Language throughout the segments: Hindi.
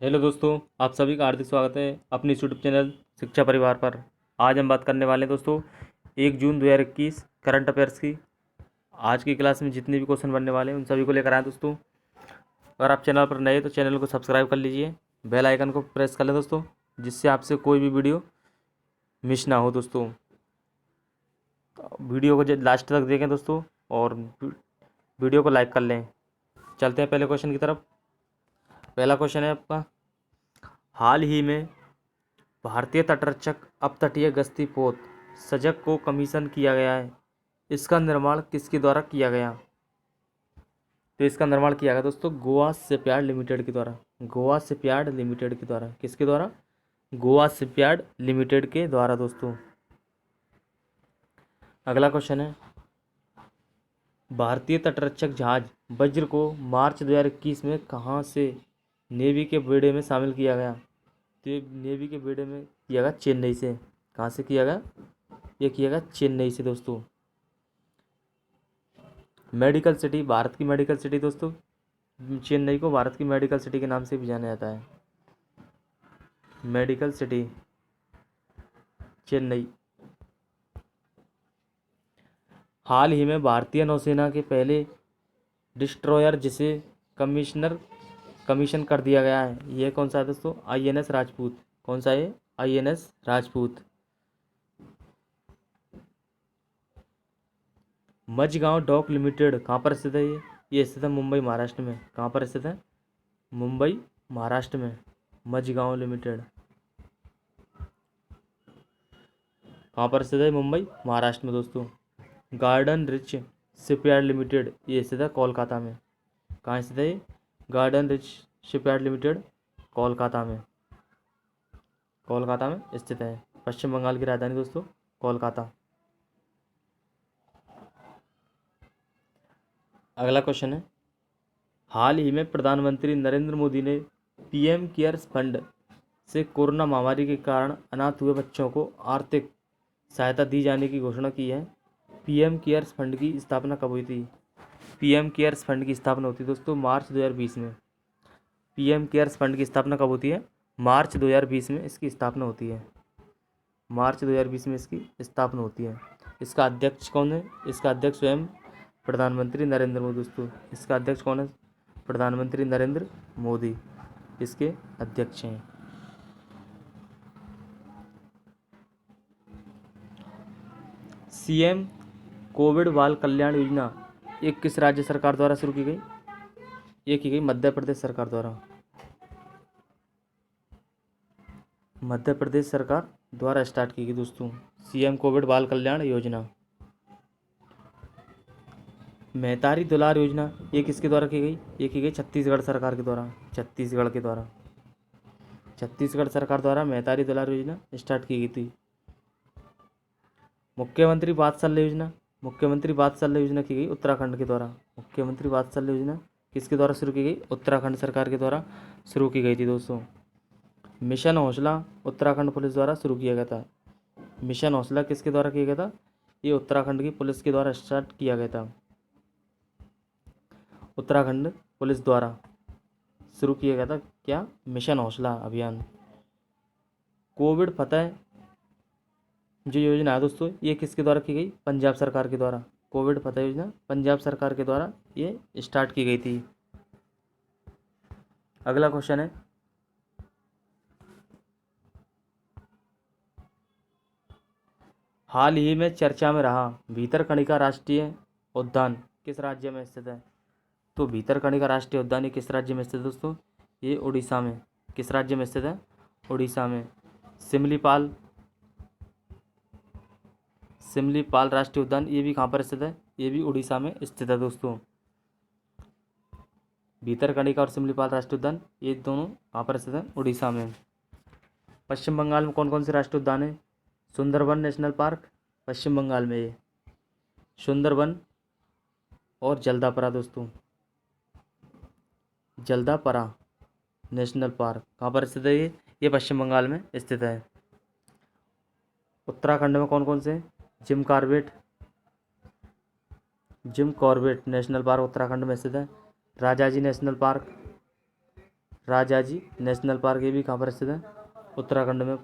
हेलो दोस्तों, आप सभी का हार्दिक स्वागत है अपने इस यूट्यूब चैनल शिक्षा परिवार पर। आज हम बात करने वाले हैं दोस्तों 1 जून 2021 करंट अफेयर्स की। आज की क्लास में जितने भी क्वेश्चन बनने वाले हैं उन सभी को लेकर आए दोस्तों। अगर आप चैनल पर नए हैं तो चैनल को सब्सक्राइब कर लीजिए, बेल आइकन को प्रेस कर लें दोस्तों, जिससे आपसे कोई भी वीडियो मिस ना हो दोस्तों। वीडियो को लास्ट तक देखें दोस्तों और वीडियो को लाइक कर लें। चलते हैं पहले क्वेश्चन की तरफ। पहला क्वेश्चन है आपका, हाल ही में भारतीय तटरक्षक अपतटीय गश्ती पोत सजग को कमीशन किया गया है। इसका निर्माण किसके द्वारा किया गया? तो इसका निर्माण किया गया दोस्तों गोवा शिपयार्ड लिमिटेड के द्वारा। गोवा शिपयार्ड लिमिटेड के द्वारा। किसके द्वारा? गोवा शिपयार्ड लिमिटेड के द्वारा दोस्तों। अगला क्वेश्चन है, भारतीय तटरक्षक जहाज वज्र को मार्च 2021 में कहाँ से नेवी के बेड़े में शामिल किया गया? तो ये नेवी के बेड़े में किया गया चेन्नई से। कहाँ से किया गया? ये किया गया चेन्नई से दोस्तों। मेडिकल सिटी, भारत की मेडिकल सिटी दोस्तों। चेन्नई को भारत की मेडिकल सिटी के नाम से भी जाना जाता है। Medical city Chennai. हाल ही में भारतीय नौसेना के पहले डिस्ट्रॉयर जिसे कमीशन कर दिया गया है, ये कौन सा है दोस्तों? INS राजपूत। कौन सा है? INS Rajput. Mazagon dock limited कहाँ पर स्थित है? ये स्थित है मुंबई महाराष्ट्र में। कहाँ पर स्थित है? मुंबई महाराष्ट्र में। मझगांव लिमिटेड कहाँ पर स्थित है? मुंबई महाराष्ट्र में दोस्तों। गार्डन रिच शिपयार्ड लिमिटेड ये स्थित है कोलकाता में। कहाँ स्थित है ये? Garden rich shipyard limited Kolkata में। कोलकाता में स्थित है। पश्चिम बंगाल की राजधानी दोस्तों कोलकाता। अगला क्वेश्चन है, हाल ही में प्रधानमंत्री नरेंद्र मोदी ने PM केयर्स फंड से कोरोना महामारी के कारण अनाथ हुए बच्चों को आर्थिक सहायता दी जाने की घोषणा की है। PM केयर्स फंड की स्थापना कब हुई थी? PM केयर्स फंड की स्थापना होती है दोस्तों मार्च 2020 में। PM केयर्स फंड की स्थापना कब होती है? मार्च 2020 में इसकी स्थापना होती है। मार्च 2020 में इसकी स्थापना होती है। इसका अध्यक्ष कौन है? इसका अध्यक्ष स्वयं प्रधानमंत्री नरेंद्र मोदी दोस्तों। इसका अध्यक्ष कौन है? प्रधानमंत्री नरेंद्र मोदी इसके अध्यक्ष हैं। CM कोविड बाल कल्याण योजना ये किस राज्य सरकार द्वारा शुरू की गई? ये की गई मध्य प्रदेश सरकार द्वारा। मध्य प्रदेश सरकार द्वारा स्टार्ट की गई दोस्तों CM कोविड बाल कल्याण योजना। महतारी दुलार योजना ये किसके द्वारा की गई? ये की गई छत्तीसगढ़ सरकार के द्वारा। छत्तीसगढ़ के द्वारा। छत्तीसगढ़ सरकार द्वारा महतारी दुलार योजना स्टार्ट की गई थी। मुख्यमंत्री वात्सल्य योजना। मुख्यमंत्री वात्सल्य योजना की गई उत्तराखंड के द्वारा। मुख्यमंत्री वात्सल्य योजना किसके द्वारा शुरू की गई? उत्तराखंड सरकार के द्वारा शुरू की गई थी दोस्तों। मिशन हौसला उत्तराखंड पुलिस द्वारा शुरू किया गया था। मिशन हौसला किसके द्वारा किया गया था? ये उत्तराखंड की पुलिस के द्वारा स्टार्ट किया गया था। उत्तराखंड पुलिस द्वारा शुरू किया गया था क्या? मिशन हौसला अभियान। कोविड फतह जो योजना है दोस्तों ये किसके द्वारा की गई? पंजाब सरकार के द्वारा। कोविड फतह योजना पंजाब सरकार के द्वारा ये स्टार्ट की गई थी। अगला क्वेश्चन है, हाल ही में चर्चा में रहा भीतरकनिका राष्ट्रीय उद्यान किस राज्य में स्थित है? तो भीतरकनिका राष्ट्रीय उद्यान ये किस राज्य में स्थित है दोस्तों? ये उड़ीसा में। किस राज्य में स्थित है? उड़ीसा में। सिमलीपाल सिमलीपाल राष्ट्रीय उद्यान ये भी कहाँ पर स्थित है? ये भी उड़ीसा में स्थित है दोस्तों। भीतरकनिका और सिमलीपाल राष्ट्रीय उद्यान ये दोनों कहाँ पर स्थित है? उड़ीसा में। पश्चिम बंगाल में कौन कौन से राष्ट्रीय उद्यान है? सुंदरबन नेशनल पार्क पश्चिम बंगाल में ये। सुंदरबन और जल्दापरा दोस्तों। जल्दापरा नेशनल पार्क कहाँ पर स्थित है? ये पश्चिम बंगाल में स्थित है। उत्तराखंड में कौन कौन से? Jim Corbett national park Uttarakhand में स्थित है। Rajaji national park Rajaji national park, ये भी कहाँ पर स्थित है? उत्तराखंड में।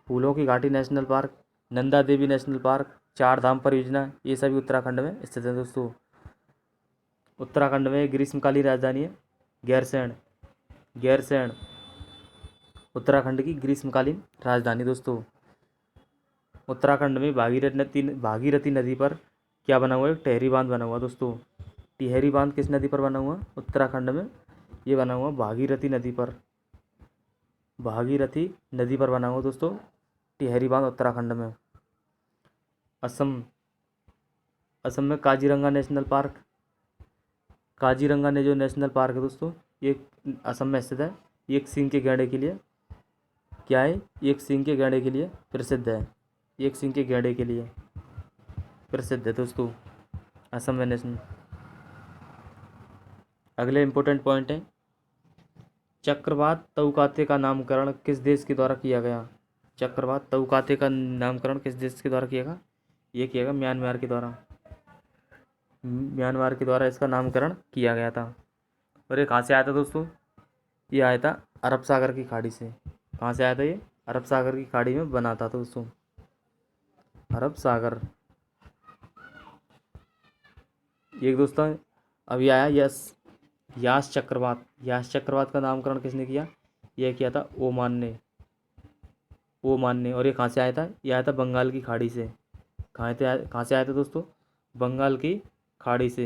फूलों की घाटी national park, Nanda Devi national park, चार धाम परियोजना, ये सभी उत्तराखंड में स्थित है दोस्तों। उत्तराखंड में ग्रीष्मकालीन राजधानी है गैरसैंण। गैरसैंण उत्तराखंड की ग्रीष्मकालीन राजधानी दोस्तों। उत्तराखंड में भागीरथी नदी पर क्या बना हुआ है? एक टिहरी बांध बना हुआ दोस्तों। टिहरी बांध किस नदी पर बना हुआ? उत्तराखंड में। ये बना हुआ भागीरथी नदी पर। भागीरथी नदी पर बना हुआ दोस्तों टिहरी बांध, उत्तराखंड में। असम असम में काजीरंगा नेशनल पार्क। काजीरंगा ने जो नेशनल पार्क है दोस्तों, ये असम में स्थित है। एक सींग के गैंडे के लिए क्या है? एक सींग के गैंडे के लिए प्रसिद्ध है। एक सींग के गैंडे के लिए प्रसिद्ध है दोस्तों असम में नेशनल। अगले इंपॉर्टेंट पॉइंट है, चक्रवात तौकाते का नामकरण किस देश के द्वारा किया गया? चक्रवात तौकाते का नामकरण किस देश के द्वारा किया गया? ये किया गया म्यांमार के द्वारा। म्यांमार के द्वारा इसका नामकरण किया गया था। और ये कहाँ से आया था दोस्तों? ये आया था अरब सागर की खाड़ी से। कहाँ से आया था ये? अरब सागर की खाड़ी में बना था दोस्तों, अरब सागर। एक दोस्तों अभी आया यास चक्रवात। यास चक्रवात का नामकरण किसने किया? यह किया था ओमान ने। और ये कहाँ से आया था? ये आया था बंगाल की खाड़ी से। कहाँ से आया था दोस्तों? बंगाल की खाड़ी से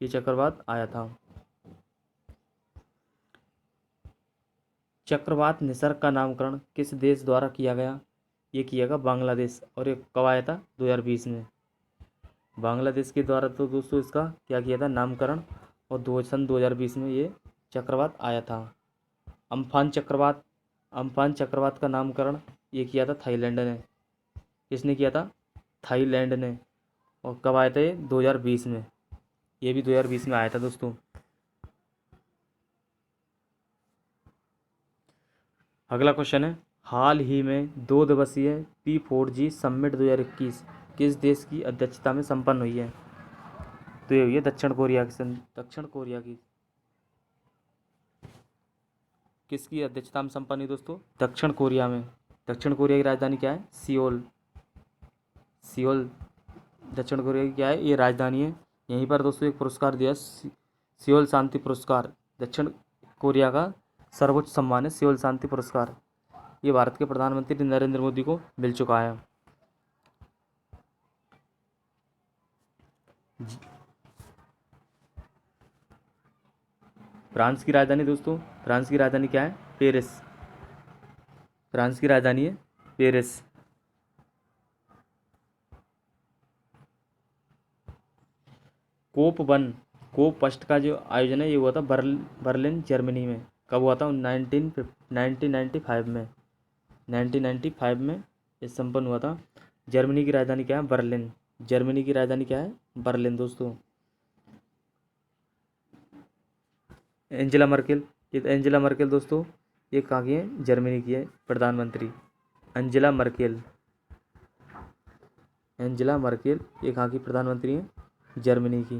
ये चक्रवात आया था। चक्रवात निसर्ग का नामकरण किस देश द्वारा किया गया? ये किया गया बांग्लादेश। और ये कब आया था? 2020 में। बांग्लादेश के द्वारा तो दोस्तों इसका क्या किया था? नामकरण। और सन 2020 में ये चक्रवात आया था। अम्फान चक्रवात का नामकरण ये किया था थाईलैंड ने। किसने किया था? थाईलैंड ने। और कब आया था ये? 2020 में। ये भी 2020 में आया था दोस्तों। अगला क्वेश्चन है, हाल ही में 2 दिवसीय P4G समिट 2021 किस देश की अध्यक्षता में संपन्न हुई है? तो ये हुई है दक्षिण कोरिया की। किसकी अध्यक्षता में संपन्न हुई दोस्तों? दक्षिण कोरिया में। दक्षिण कोरिया की राजधानी क्या है? सियोल। दक्षिण कोरिया की क्या है? ये राजधानी है। यहीं पर दोस्तों एक पुरस्कार दिया, सियोल शांति पुरस्कार। दक्षिण कोरिया का सर्वोच्च सम्मान है सियोल शांति पुरस्कार। ये भारत के प्रधानमंत्री नरेंद्र मोदी को मिल चुका है। फ्रांस की राजधानी दोस्तों, फ्रांस की राजधानी क्या है? पेरिस। फ्रांस की राजधानी है पेरिस। कोप फर्स्ट का जो आयोजन है ये हुआ था बर्लिन जर्मनी में। कब हुआ था? 1995 में। 1995 में ये संपन्न हुआ था। जर्मनी की राजधानी क्या है? बर्लिन। जर्मनी की राजधानी क्या है? बर्लिन दोस्तों। एंजेला मर्केल दोस्तों, ये कहाँ की है? जर्मनी की है प्रधानमंत्री। एंजेला मर्केल ये कहाँ की प्रधानमंत्री है? जर्मनी की।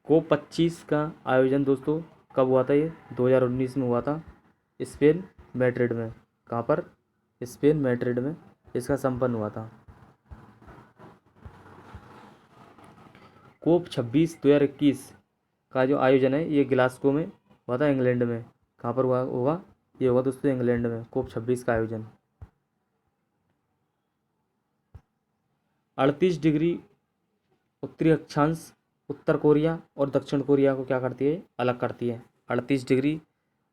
कोप 25 का आयोजन दोस्तों कब हुआ था? ये 2019 में हुआ था, स्पेन मैड्रिड में। कहाँ पर? स्पेन मैड्रिड में इसका संपन्न हुआ था। कोप 26 2021 का जो आयोजन है ये ग्लासगो में हुआ था, इंग्लैंड में। कहाँ पर हुआ होगा? ये होगा दोस्तों इंग्लैंड में, कोप 26 का आयोजन। 38 डिग्री उत्तरी अक्षांश उत्तर कोरिया और दक्षिण कोरिया को क्या करती है? अलग करती है। 38 डिग्री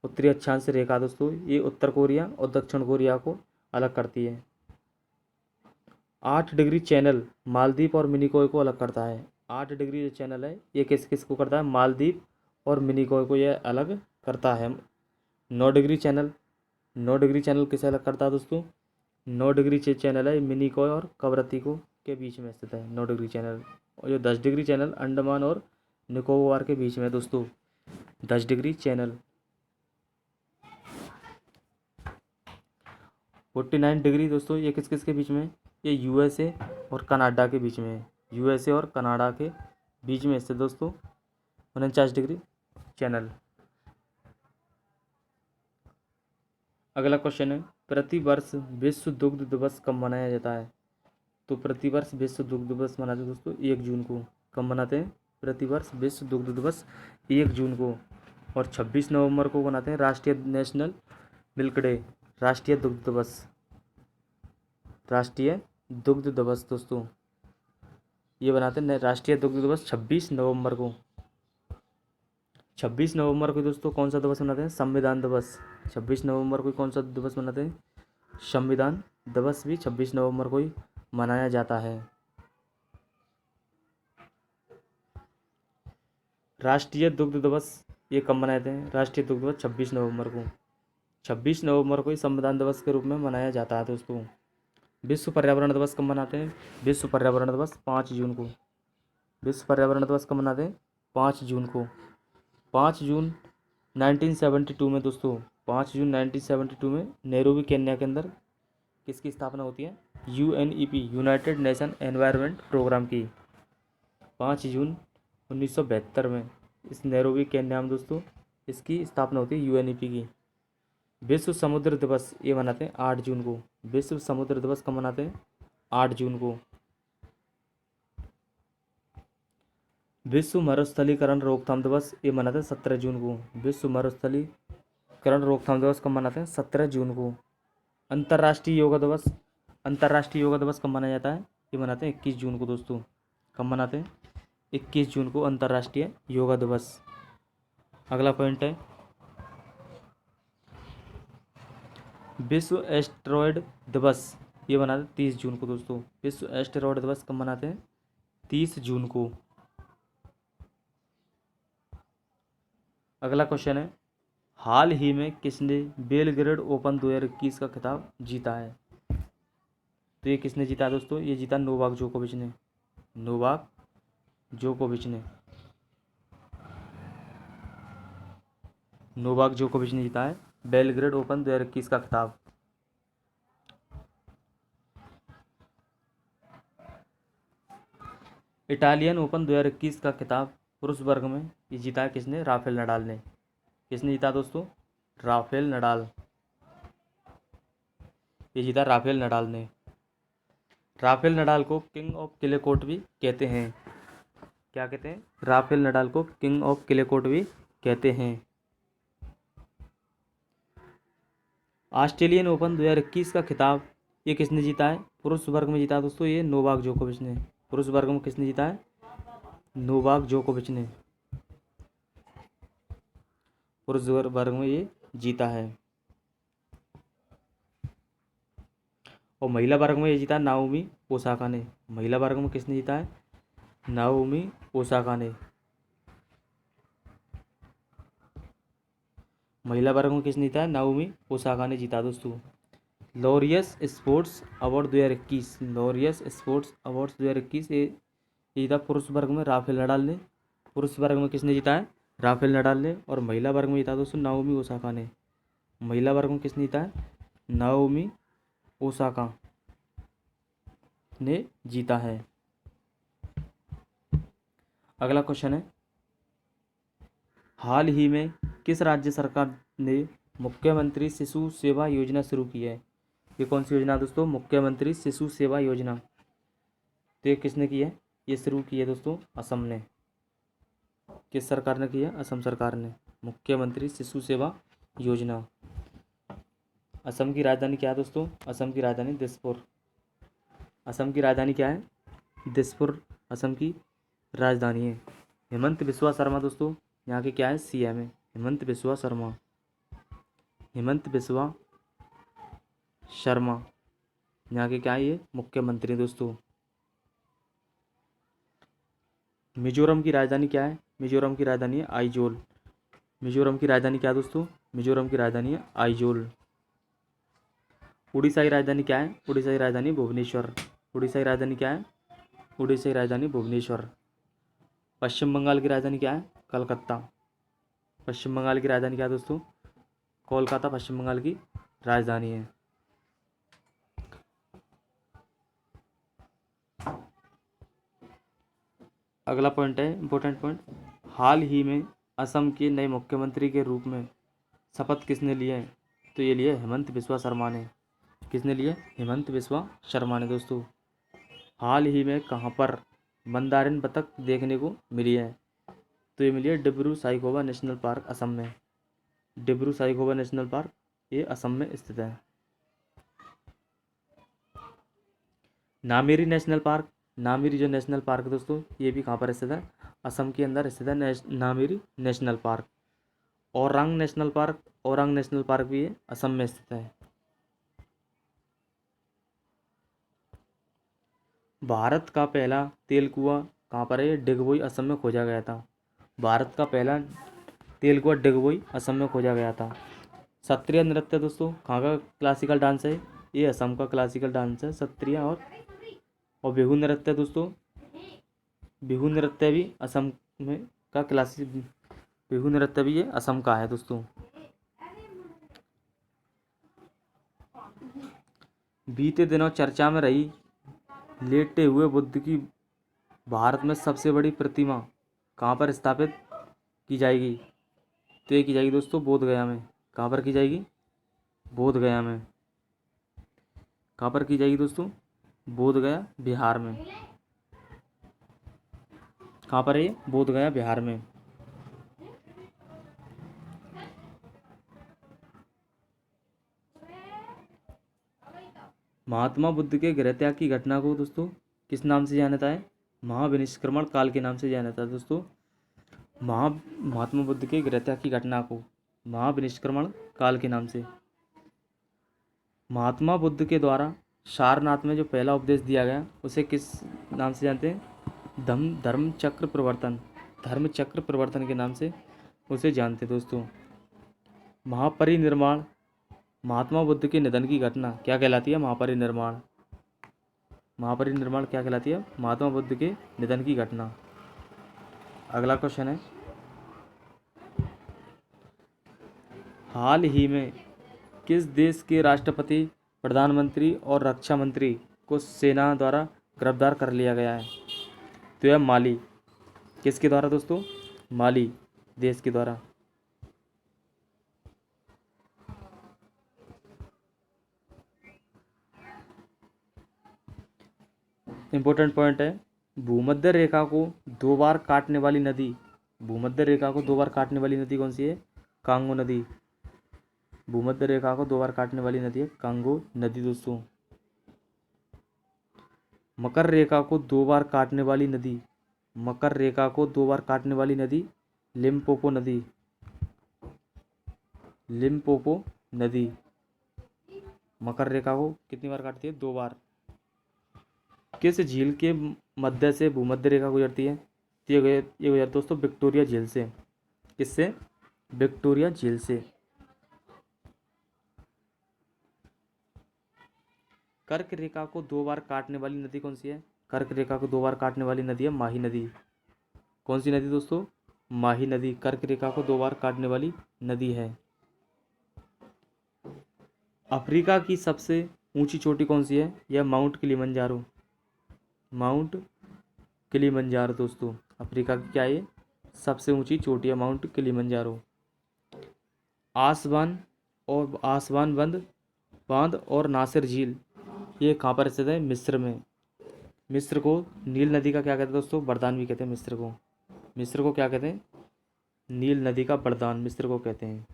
उत्तरी अक्षांश रेखा दोस्तों ये उत्तर कोरिया और दक्षिण कोरिया को अलग करती है। 8 डिग्री चैनल मालदीव और मिनिकॉय को अलग करता है। 8 डिग्री जो चैनल है ये किस किस को करता है? मालदीव और मिनिकॉय को यह अलग करता है। 9 डिग्री चैनल किसे अलग करता है दोस्तों? 9 डिग्री चैनल है मिनिकॉय और कवरत्ती को के बीच में स्थित है 9 डिग्री चैनल। और जो 10 डिग्री चैनल अंडमान और निकोबार के बीच में दोस्तों 10 डिग्री चैनल। 49 डिग्री दोस्तों ये किस किस के बीच में? ये USA और कनाडा के बीच में है। USA और कनाडा के बीच में स्थित दोस्तों 49 डिग्री चैनल। अगला क्वेश्चन है, प्रतिवर्ष विश्व दुग्ध दिवस कब मनाया जाता है? तो प्रतिवर्ष विश्व दुग्ध दिवस मनाते हैं दोस्तों 1 जून को। कब मनाते हैं? प्रतिवर्ष विश्व दुग्ध दिवस 1 जून को। और 26 नवंबर को मनाते हैं राष्ट्रीय नेशनल मिल्क डे, राष्ट्रीय दुग्ध दिवस, राष्ट्रीय दुग्ध दिवस दोस्तों ये बनाते हैं राष्ट्रीय दुग्ध दिवस 26 नवंबर को। 26 नवंबर को दोस्तों कौन सा दिवस मनाते हैं? संविधान दिवस। 26 नवंबर को कौन सा दिवस मनाते हैं? संविधान दिवस भी 26 नवंबर को ही मनाया जाता है। राष्ट्रीय दुग्ध दिवस ये कब मनाते हैं? राष्ट्रीय दुग्ध दिवस 26 नवंबर को। 26 नवंबर को ही संविधान दिवस के रूप में मनाया जाता है दोस्तों। विश्व पर्यावरण दिवस कब मनाते हैं? विश्व पर्यावरण दिवस 5 जून को। विश्व पर्यावरण दिवस कब मनाते हैं? 5 जून को। 5 जून 1972 में दोस्तों, 5 जून 1972 में नैरोबी केन्या के अंदर किसकी स्थापना होती है? UNEP, United Nation Environment Programme की। 5 जून 1972 में इस नैरोबी केन्या में दोस्तों इसकी स्थापना होती है UNEP की। विश्व समुद्र दिवस ये मनाते हैं 8 जून को। विश्व समुद्र दिवस कब मनाते हैं? 8 जून को। विश्व मरुस्थलीकरण रोकथाम दिवस ये मनाते हैं 17 जून को। विश्व मरुस्थलीकरण रोकथाम दिवस कब मनाते हैं? 17 जून को। अंतर्राष्ट्रीय योगा दिवस, अंतर्राष्ट्रीय योगा दिवस कब मनाया जाता है? ये मनाते हैं 21 जून को दोस्तों। कब मनाते हैं? 21 जून को अंतर्राष्ट्रीय योगा दिवस। अगला पॉइंट है, विश्व एस्टेरॉयड दिवस ये मनाते हैं 30 जून को दोस्तों। विश्व एस्टेरॉयड दिवस कब मनाते हैं? 30 जून को। अगला क्वेश्चन है, हाल ही में किसने बेलग्रेड ओपन 2021 का खिताब जीता है? तो ये किसने जीता दोस्तों? ये जीता नोवाक जोकोविच ने। नोवाक जोकोविच ने, नोवाक जोकोविच ने जीता है बेलग्रेड ओपन 2021 का खिताब। इटालियन ओपन 2021 का खिताब पुरुष वर्ग में ये जीता है किसने? राफेल नडाल ने। किसने जीता दोस्तों? Rafael Nadal. ये जीता राफेल नडाल ने। राफेल नडाल को किंग ऑफ क्ले कोर्ट भी कहते हैं। क्या कहते हैं? राफेल नडाल को किंग ऑफ क्ले कोर्ट भी कहते हैं। ऑस्ट्रेलियन ओपन 2021 का खिताब ये किसने जीता है? पुरुष वर्ग में जीता दोस्तों ये नोवाक जोकोविच ने। पुरुष वर्ग में किसने जीता है? नोवाक जोकोविच ने पुरुष वर्ग में ये जीता है। और महिला वर्ग में ये जीता नाओमी ओसाका ने। महिला वर्ग में किसने जीता है? नाओमी ओसाका ने। महिला वर्ग में किसने जीता है? नाओमी ओसाका ने जीता दोस्तों। Laureus sports award 2021, Laureus sports award 2021 ये जीता पुरुष वर्ग में राफेल नडाल ने। पुरुष वर्ग में किसने जीता है? राफेल नडाल ने। और महिला वर्ग में जीता दोस्तों नाओमी ओसाका ने। महिला वर्ग में किसने जीता है? नाओमी ओसाका ने जीता है। अगला क्वेश्चन है, हाल ही में किस राज्य सरकार ने मुख्यमंत्री शिशु सेवा योजना शुरू की है? ये कौन सी योजना दोस्तों? मुख्यमंत्री शिशु सेवा योजना। तो ये किसने की है? ये शुरू की है दोस्तों असम ने। किस सरकार ने की है? असम सरकार ने मुख्यमंत्री शिशु सेवा योजना। असम की राजधानी क्या है दोस्तों? असम की राजधानी दिसपुर। असम की राजधानी क्या है? दिसपुर असम की राजधानी है। हेमंत बिस्वा शर्मा दोस्तों यहाँ के क्या है? CM है हेमंत बिस्वा शर्मा। हेमंत बिस्वा शर्मा यहाँ के क्या है? ये मुख्यमंत्री दोस्तों। मिजोरम की राजधानी क्या है? मिजोरम की राजधानी है आइजोल। मिजोरम की राजधानी क्या है दोस्तों? मिजोरम की राजधानी है आइजोल। उड़ीसा की राजधानी क्या है? उड़ीसा की राजधानी भुवनेश्वर। उड़ीसा की राजधानी क्या है? उड़ीसा की राजधानी भुवनेश्वर। पश्चिम बंगाल की राजधानी क्या है? कलकत्ता। पश्चिम बंगाल की राजधानी क्या है दोस्तों? कोलकाता पश्चिम बंगाल की राजधानी है। अगला पॉइंट है इंपॉर्टेंट पॉइंट, हाल ही में असम के नए मुख्यमंत्री के रूप में शपथ किसने लिया है? तो ये लिए हेमंत बिस्वा शर्मा ने। किसने लिए? हेमंत बिस्वा शर्मा ने दोस्तों। हाल ही में कहाँ पर मंदारिन बतख देखने को मिली है? तो ये मिली है डिब्रू साइखोवा नेशनल पार्क, असम में। डिब्रू साइखोवा नेशनल पार्क ये असम में स्थित है। नामेरी नेशनल पार्क, नामेरी जो नेशनल पार्क है दोस्तों, ये भी कहाँ पर स्थित है? असम के अंदर स्थित है Nameri national park. Orang national park, Orang national park भी ये असम में स्थित है। भारत का पहला तेल कुआं कहाँ पर है? डिगबोई, असम में खोजा गया था। भारत का पहला तेल कुआं डिगबोई, असम में खोजा गया था। सत्रिय नृत्य दोस्तों कहाँ का क्लासिकल डांस है? ये असम का क्लासिकल डांस है, सत्रिय। और बिहू नृत्य दोस्तों, बिहू नृत्य भी असम में का क्लासिक, बिहू नृत्य भी ये असम का है दोस्तों। बीते दिनों चर्चा में रही लेटे हुए बुद्ध की भारत में सबसे बड़ी प्रतिमा कहाँ पर स्थापित की जाएगी? तो ये की जाएगी दोस्तों बोध गया में। कहाँ पर की जाएगी? बोध गया में। कहाँ पर की जाएगी दोस्तों? बोध गया, बिहार में। कहाँ पर है ये? बोध गया, बिहार में। महात्मा बुद्ध के गृह त्याग की घटना को दोस्तों किस नाम से जाना जाता है? महाविनिष्क्रमण काल के नाम से जाना जाता है दोस्तों। महात्मा बुद्ध के गृह त्याग की घटना को महाविनिष्क्रमण काल के नाम से। महात्मा बुद्ध के द्वारा सारनाथ में जो पहला उपदेश दिया गया उसे किस नाम से जानते हैं? धर्म चक्र प्रवर्तन, धर्म चक्र प्रवर्तन के नाम से उसे जानते हैं दोस्तों। महापरिनिर्वाण, महात्मा बुद्ध के निधन की घटना क्या कहलाती है? महापरिनिर्वाण। महापरिनिर्वाण क्या कहलाती है? महात्मा बुद्ध के निधन की घटना। अगला क्वेश्चन है, हाल ही में किस देश के राष्ट्रपति, प्रधानमंत्री और रक्षा मंत्री को सेना द्वारा गिरफ्तार कर लिया गया है? तो यह माली। किसके द्वारा दोस्तों? माली देश के द्वारा। इंपॉर्टेंट पॉइंट है, भूमध्य रेखा को 2 बार काटने वाली नदी, भूमध्य रेखा को 2 बार काटने वाली नदी कौन सी है? कांगो नदी। भूमध्य रेखा को 2 बार काटने वाली नदी है कांगो नदी दोस्तों। मकर रेखा को 2 बार काटने वाली नदी, मकर रेखा को 2 बार काटने वाली नदी लिम्पोपो नदी, लिम्पोपो नदी मकर रेखा को कितनी बार काटती है? 2 बार। किस झील के मध्य से भूमध्य रेखा गुजरती है? ये गुजरती दोस्तों विक्टोरिया झील से। किससे? विक्टोरिया झील से। कर्क रेखा को 2 बार काटने वाली नदी कौन सी है? कर्क रेखा को 2 बार काटने वाली नदी है माही नदी। कौन सी नदी दोस्तों? माही नदी कर्क रेखा को 2 बार काटने वाली नदी है। अफ्रीका की सबसे ऊंची चोटी कौन सी है? यह माउंट किलिमंजारो, माउंट किलिमंजारो दोस्तों अफ्रीका की क्या है? सबसे ऊंची चोटी है माउंट किलिमंजारो। आसवान बांध और नासिर झील ये कहाँ पर स्थित है? मिस्र में। मिस्र को नील नदी का क्या कहते हैं दोस्तों? वरदान भी कहते हैं मिस्र को। मिस्र को क्या कहते हैं? नील नदी का वरदान मिस्र को कहते हैं।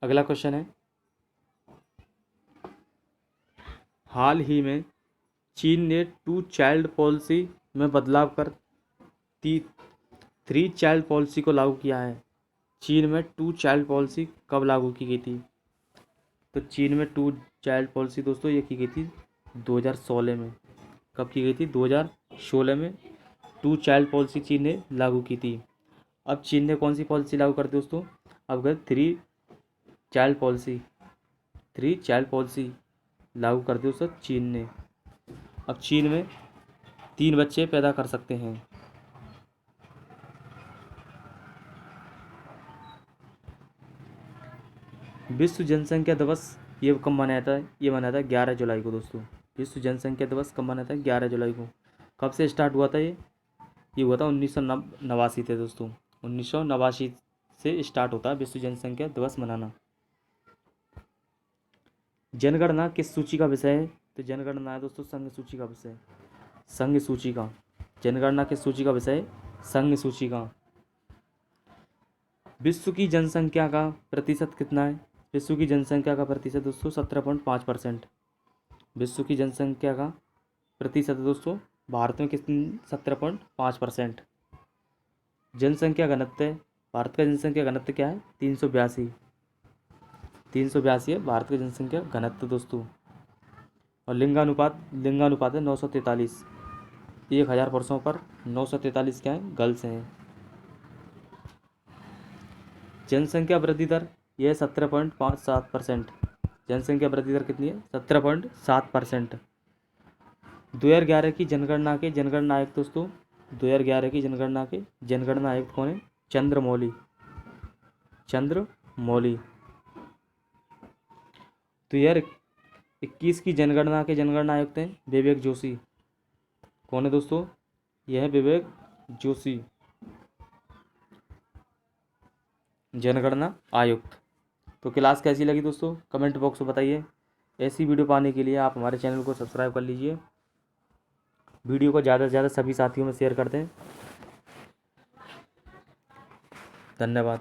अगला क्वेश्चन है, हाल ही में चीन ने 2 चाइल्ड पॉलिसी में बदलाव कर 3 चाइल्ड पॉलिसी को लागू किया है। चीन में 2 चाइल्ड पॉलिसी कब लागू की गई थी? तो चीन में 2 चाइल्ड पॉलिसी दोस्तों ये की गई थी 2016 में। कब की गई थी? 2016 में 2 चाइल्ड पॉलिसी चीन ने लागू की थी। अब चीन ने कौन सी पॉलिसी लागू कर दी दोस्तों? अब गए 3 चाइल्ड पॉलिसी, 3 चाइल्ड पॉलिसी लागू कर दी दोस्तों चीन ने। अब चीन में 3 बच्चे पैदा कर सकते हैं। विश्व जनसंख्या दिवस ये कब मनाया जाता है? ये मनाया जाता है 11 जुलाई को दोस्तों। विश्व जनसंख्या दिवस कब मनाया जाता है? 11 जुलाई को। कब से स्टार्ट हुआ था ये हुआ था 1989 थे दोस्तों। 1989 से स्टार्ट होता है विश्व जनसंख्या दिवस मनाना। जनगणना किस सूची का विषय है? तो जनगणना है दोस्तों संघ सूची का विषय, संघ सूची का। जनगणना किस सूची का विषय है? संघ सूची का। विश्व की जनसंख्या का प्रतिशत कितना है? विश्व की जनसंख्या का प्रतिशत दोस्तों 17.5%। विश्व की जनसंख्या का प्रतिशत दोस्तों भारत में कितनी? 17.5%। जनसंख्या घनत्व है, भारत का जनसंख्या घनत्व क्या है? 382। 382 है भारत की जनसंख्या घनत्व दोस्तों। और लिंगानुपात है 943। 1000 पुरुषों पर 943 क्या है? गर्ल्स हैं। जनसंख्या वृद्धि दर यह है 17.57%। जनसंख्या वृद्धि दर कितनी है? 17.7%। 2011 की जनगणना के जनगणना आयुक्त दोस्तों, 2011 की जनगणना के जनगणना आयुक्त कौन है? चंद्रमौली। चंद्रमौली। 2021 की जनगणना के जनगणना आयुक्त हैं विवेक जोशी। कौन है दोस्तों? यह है विवेक जोशी, जनगणना आयुक्त। तो क्लास कैसी लगी दोस्तों? कमेंट बॉक्स में बताइए। ऐसी वीडियो पाने के लिए आप हमारे चैनल को सब्सक्राइब कर लीजिए। वीडियो को ज़्यादा से ज़्यादा सभी साथियों में शेयर कर दें। धन्यवाद।